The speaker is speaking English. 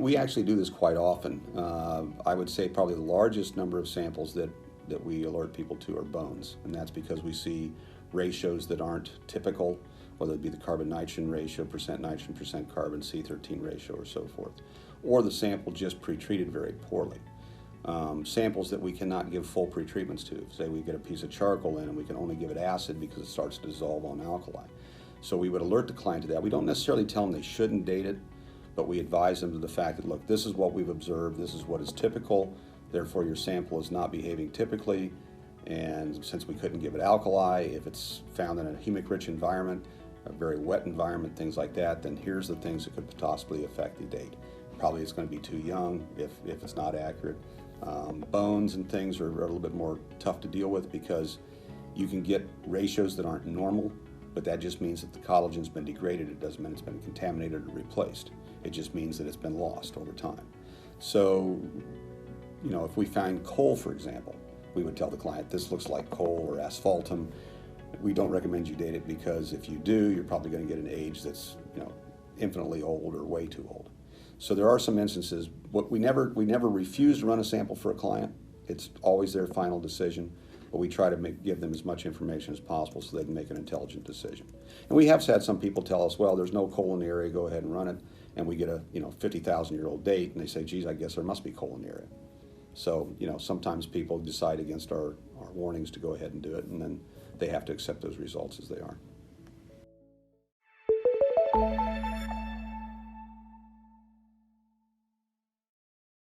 we actually do this quite often. I would say probably the largest number of samples that we alert people to are bones, and that's because we see ratios that aren't typical, whether it be the carbon-nitrogen ratio, percent nitrogen, percent carbon, C13 ratio, or so forth, or the sample just pre-treated very poorly. Samples that we cannot give full pre-treatments to. Say we get a piece of charcoal in and we can only give it acid because it starts to dissolve on alkali. So we would alert the client to that. We don't necessarily tell them they shouldn't date it, but we advise them to the fact that, look, this is what we've observed, this is what is typical, therefore your sample is not behaving typically, and since we couldn't give it alkali, if it's found in a humic-rich environment, a very wet environment, things like that, then here's the things that could possibly affect the date. Probably it's going to be too young if it's not accurate. Bones and things are a little bit more tough to deal with because you can get ratios that aren't normal, but that just means that the collagen's been degraded. It doesn't mean it's been contaminated or replaced. It just means that it's been lost over time. So, you know, if we find coal, for example, we would tell the client, this looks like coal or asphaltum. We don't recommend you date it because if you do, you're probably going to get an age that's, you know, infinitely old or way too old. So there are some instances, but we never refuse to run a sample for a client. It's always their final decision, but we try to give them as much information as possible so they can make an intelligent decision. And we have had some people tell us, well, there's no coal in the area, go ahead and run it. And we get a 50,000-year-old date, and they say, geez, I guess there must be coal in the area. So, you know, sometimes people decide against our warnings to go ahead and do it, and then they have to accept those results as they are.